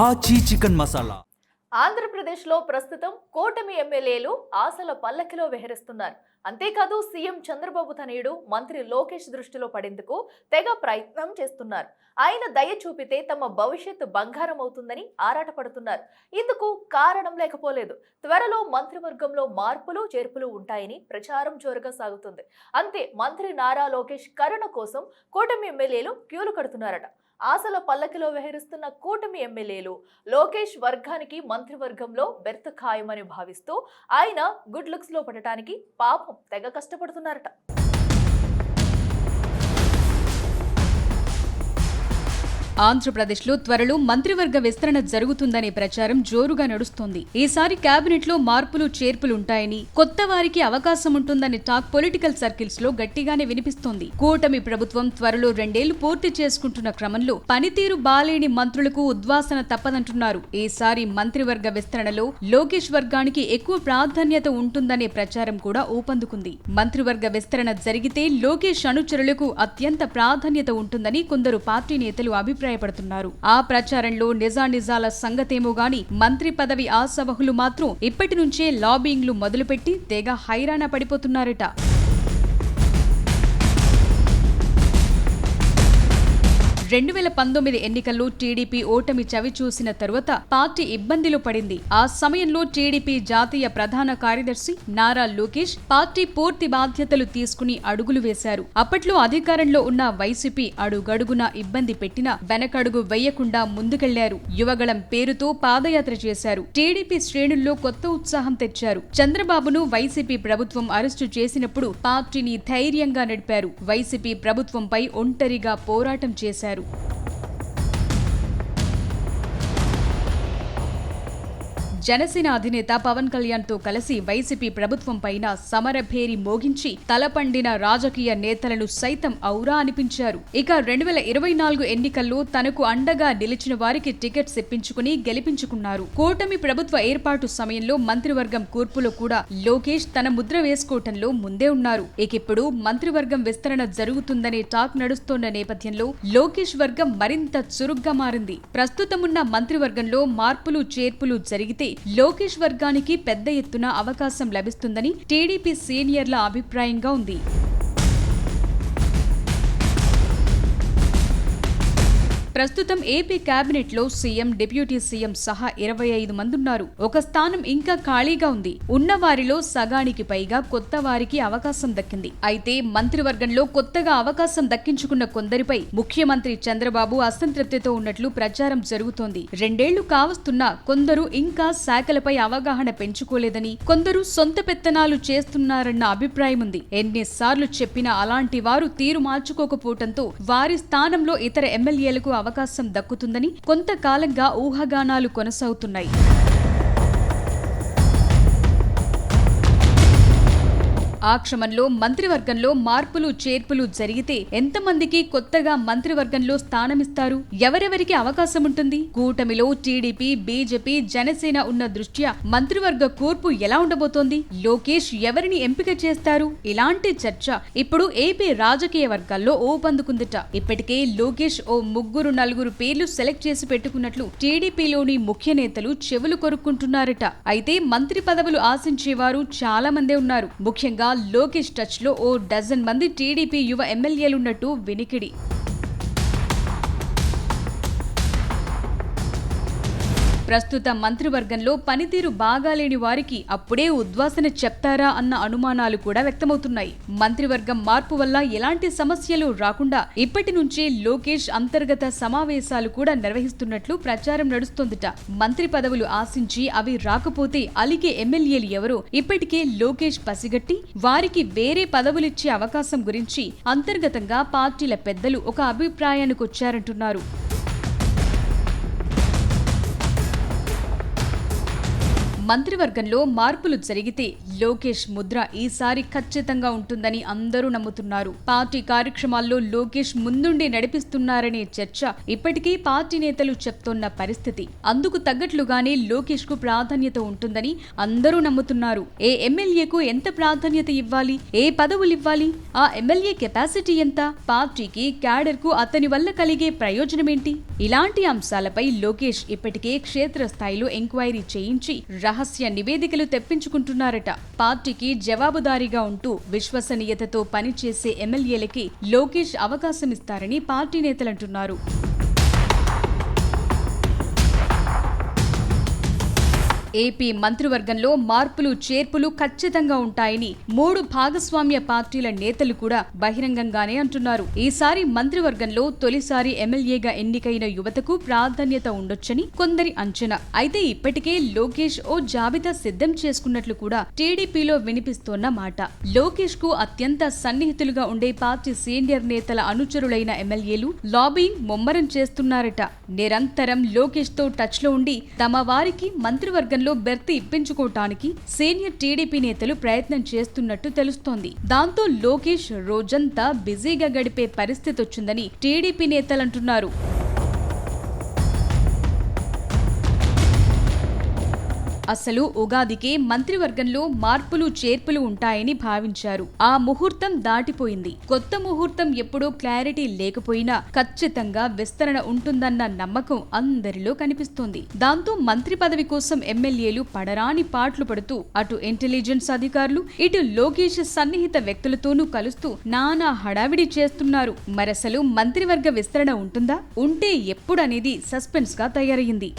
ఆచి చికెన్ మసాలా. ఆంధ్రప్రదేశ్లో ప్రస్తుతం కూటమి ఎమ్మెల్యేలు ఆశల పల్లకిలో విహరిస్తున్నారు. అంతేకాదు సీఎం చంద్రబాబు తనయుడు మంత్రి లోకేష్ దృష్టిలో పడేందుకు తెగ ప్రయత్నం చేస్తున్నారు. ఆయన దయ చూపితే తమ భవిష్యత్తు బంగారం అవుతుందని ఆరాటపడుతున్నారు. ఇందుకు కారణం లేకపోలేదు. త్వరలో మంత్రివర్గంలో మార్పులు చేర్పులు ఉంటాయని ప్రచారం జోరుగా సాగుతుంది. అంతే మంత్రి నారా లోకేష్ కరుణ కోసం కూటమి ఎమ్మెల్యేలు క్యూలు కడుతున్నారట. ఆశల పల్లకిలో విహరిస్తున్న కూటమి ఎమ్మెల్యేలు లోకేష్ వర్గానికి మంత్రివర్గంలో బెర్త్ ఖాయమని భావిస్తూ ఆయన గుడ్ లుక్స్ లో పడటానికి పాపం తెగ కష్టపడుతున్నారట. ఆంధ్రప్రదేశ్లో త్వరలో మంత్రివర్గ విస్తరణ జరుగుతుందనే ప్రచారం జోరుగా నడుస్తోంది. ఈసారి కేబినెట్ లో మార్పులు చేర్పులు ఉంటాయని, కొత్త వారికి అవకాశం ఉంటుందనే టాక్ పొలిటికల్ సర్కిల్స్ లో గట్టిగానే వినిపిస్తోంది. కూటమి ప్రభుత్వం త్వరలో 2 ఏళ్లు పూర్తి చేసుకుంటున్న క్రమంలో పనితీరు బాలేని మంత్రులకు ఉద్వాసన తప్పదంటున్నారు. ఈసారి మంత్రివర్గ విస్తరణలో లోకేష్ వర్గానికి ఎక్కువ ప్రాధాన్యత ఉంటుందనే ప్రచారం కూడా ఊపందుకుంది. మంత్రివర్గ విస్తరణ జరిగితే లోకేష్ అనుచరులకు అత్యంత ప్రాధాన్యత ఉంటుందని కొందరు పార్టీ నేతలు అభిప్రాయపడుతున్నారు. ఆ ప్రచారంలో నిజానిజాల సంగతేమో గాని మంత్రి పదవి ఆశావహులు మాత్రం ఇప్పటి నుంచే లాబింగ్లు మొదలుపెట్టి తెగ హైరాణ పడిపోతున్నారట. 2019 ఎన్నికల్లో టీడీపీ ఓటమి చవి చూసిన తరువాత పార్టీ ఇబ్బందిలో పడింది. ఆ సమయంలో టీడీపీ జాతీయ ప్రధాన కార్యదర్శి నారా లోకేష్ పార్టీ పూర్తి బాధ్యతలు తీసుకుని అడుగులు వేశారు. అప్పట్లో అధికారంలో ఉన్న వైసీపీ అడుగడుగునా ఇబ్బంది పెట్టినా వెనకడుగు వెయ్యకుండా ముందుకెళ్లారు. యువగళం పేరుతో పాదయాత్ర చేశారు. టీడీపీ శ్రేణుల్లో కొత్త ఉత్సాహం తెచ్చారు. చంద్రబాబును వైసీపీ ప్రభుత్వం అరెస్టు చేసినప్పుడు పార్టీని ధైర్యంగా నడిపారు. వైసీపీ ప్రభుత్వంపై ఒంటరిగా పోరాటం చేశారు. జనసేన అధినేత పవన్ కళ్యాణ్ తో కలిసి వైసీపీ ప్రభుత్వం పైన సమరభేరి మోగించి తలపండిన రాజకీయ నేతలను సైతం ఔరా అనిపించారు. ఇక 2024 ఎన్నికల్లో తనకు అండగా నిలిచిన వారికి టికెట్స్ ఇప్పించుకుని గెలిపించుకున్నారు. కూటమి ప్రభుత్వ ఏర్పాటు సమయంలో మంత్రివర్గం కూర్పులో కూడా లోకేష్ తన ముద్ర వేసుకోవటంలో ముందే ఉన్నారు. ఇకిప్పుడు మంత్రివర్గం విస్తరణ జరుగుతుందనే టాక్ నడుస్తోన్న నేపథ్యంలో లోకేష్ వర్గం మరింత చురుగ్గా మారింది. ప్రస్తుతమున్న మంత్రివర్గంలో మార్పులు చేర్పులు జరిగితే లోకేష్ వర్గానికి పెద్ద ఎత్తున అవకాశం లభిస్తుందని టీడీపీ సీనియర్ల అభిప్రాయంగా ఉంది. ప్రస్తుతం ఏపీ కేబినెట్ లో సీఎం, డిప్యూటీ సీఎం సహా 25 మంది ఉన్నారు. ఒక స్థానం ఇంకా ఖాళీగా ఉంది. ఉన్న వారిలో సగానికి పైగా కొత్త వారికి అవకాశం దక్కింది. అయితే మంత్రివర్గంలో కొత్తగా అవకాశం దక్కించుకున్న కొందరిపై ముఖ్యమంత్రి చంద్రబాబు అసంతృప్తితో ఉన్నట్లు ప్రచారం జరుగుతోంది. 2 ఏళ్లు కావస్తున్నా కొందరు ఇంకా శాఖలపై అవగాహన పెంచుకోలేదని, కొందరు సొంత పెత్తనాలు చేస్తున్నారన్న అభిప్రాయం ఉంది. ఎన్నిసార్లు చెప్పినా అలాంటి వారు తీరు మార్చుకోకపోవడంతో వారి స్థానంలో ఇతర ఎమ్మెల్యేలకు అవకాశం దక్కుతుందని కొంతకాలంగా ఊహాగానాలు కొనసాగుతున్నాయి. ఆ క్రమంలో మంత్రివర్గంలో మార్పులు చేర్పులు జరిగితే ఎంతమందికి కొత్తగా మంత్రివర్గంలో స్థానమిస్తారు? ఎవరెవరికి అవకాశం ఉంటుంది? కూటమిలో టీడీపీ, బీజేపీ, జనసేన ఉన్న దృష్ట్యా మంత్రివర్గ కూర్పు ఎలా ఉండబోతోంది? లోకేష్ ఎవరిని ఎంపిక చేస్తారు? ఇలాంటి చర్చ ఇప్పుడు ఏపీ రాజకీయ వర్గాల్లో ఊపందుకుందిట. ఇప్పటికే లోకేష్ ఓ 3-4 పేర్లు సెలెక్ట్ చేసి పెట్టుకున్నట్లు టీడీపీలోని ముఖ్య నేతలు చెవులు కొరుక్కుంటున్నారట. అయితే మంత్రి పదవులు ఆశించేవారు చాలా మందే ఉన్నారు. ముఖ్యంగా లోకేష్ టచ్ లో ఓ డజన్ మంది టీడీపీ యువ ఎమ్మెల్యేలున్నట్టు వినికిడి. ప్రస్తుత మంత్రివర్గంలో పనితీరు బాగాలేని వారికి అప్పుడే ఉద్వాసన చెప్తారా అన్న అనుమానాలు కూడా వ్యక్తమవుతున్నాయి. మంత్రివర్గం మార్పు వల్ల ఎలాంటి సమస్యలు రాకుండా ఇప్పటి నుంచే లోకేష్ అంతర్గత సమావేశాలు కూడా నిర్వహిస్తున్నట్లు ప్రచారం నడుస్తోందిట. మంత్రి పదవులు ఆశించి అవి రాకపోతే అలిగే ఎమ్మెల్యేలు ఎవరో ఇప్పటికే లోకేష్ పసిగట్టి వారికి వేరే పదవులిచ్చే అవకాశం గురించి అంతర్గతంగా పార్టీల పెద్దలు ఒక అభిప్రాయానికొచ్చారంటున్నారు. మంత్రివర్గంలో మార్పులు జరిగితే లోకేష్ ముద్ర ఈసారి ఖచ్చితంగా ఉంటుందని అందరూ నమ్ముతున్నారు. పార్టీ కార్యక్రమాల్లో లోకేష్ ముందుండి నడిపిస్తున్నారనే చర్చ ఇప్పటికీ పార్టీ నేతలు చెప్తోన్న పరిస్థితి. అందుకు తగ్గట్లుగానే లోకేష్ కు ప్రాధాన్యత ఉంటుందని అందరూ నమ్ముతున్నారు. ఏ ఎమ్మెల్యేకు ఎంత ప్రాధాన్యత ఇవ్వాలి, ఏ పదవులు ఇవ్వాలి, ఆ ఎమ్మెల్యే కెపాసిటీ ఎంత, పార్టీకి క్యాడర్ కు అతని వల్ల కలిగే ప్రయోజనమేంటి, ఇలాంటి అంశాలపై లోకేష్ ఇప్పటికే క్షేత్రస్థాయిలో ఎంక్వైరీ చేయించి రహస్య నివేదికలు తెప్పించుకుంటున్నారట. పార్టీకి జవాబుదారీగా ఉంటూ విశ్వసనీయతతో పనిచేసే ఎమ్మెల్యేలకి లోకేష్ అవకాశమిస్తారని పార్టీ నేతలంటున్నారు. ఏపీ మంత్రివర్గంలో మార్పులు చేర్పులు ఖచ్చితంగా ఉంటాయని 3 భాగస్వామ్య పార్టీల నేతలు కూడా బహిరంగంగానే అంటున్నారు. ఈసారి మంత్రివర్గంలో తొలిసారి ఎమ్మెల్యేగా ఎన్నికైన యువతకు ప్రాధాన్యత ఉండొచ్చని కొందరి అంచనా. అయితే ఇప్పటికే లోకేష్ ఓ జాబితా సిద్ధం చేసుకున్నట్లు కూడా టీడీపీలో వినిపిస్తోన్న మాట. లోకేష్ కు అత్యంత సన్నిహితులుగా ఉండే పార్టీ సీనియర్ నేతల అనుచరులైన ఎమ్మెల్యేలు లాబింగ్ ముమ్మరం చేస్తున్నారట. నిరంతరం లోకేష్ తో టచ్ లో ఉండి తమ వారికి మంత్రివర్గం బెర్త్ ఇప్పించుకోవటానికి సీనియర్ టీడీపీ నేతలు ప్రయత్నం చేస్తున్నట్టు తెలుస్తోంది. దాంతో లోకేష్ రోజంతా బిజీగా గడిపే పరిస్థితి వచ్చిందని టీడీపీ నేతలంటున్నారు. అసలు ఉగాదికే మంత్రివర్గంలో మార్పులు చేర్పులు ఉంటాయని భావించారు. ఆ ముహూర్తం దాటిపోయింది. కొత్త ముహూర్తం ఎప్పుడూ క్లారిటీ లేకపోయినా ఖచ్చితంగా విస్తరణ ఉంటుందన్న నమ్మకం అందరిలో కనిపిస్తోంది. దాంతో మంత్రి పదవి కోసం ఎమ్మెల్యేలు పడరాని పాట్లు పడుతూ అటు ఇంటెలిజెన్స్ అధికారులు ఇటు లోకేష్ సన్నిహిత వ్యక్తులతోనూ కలుస్తూ నానా హడావిడి చేస్తున్నారు. మరసలు మంత్రివర్గ విస్తరణ ఉంటుందా, ఉంటే ఎప్పుడనేది సస్పెన్స్ గా తయారయ్యింది.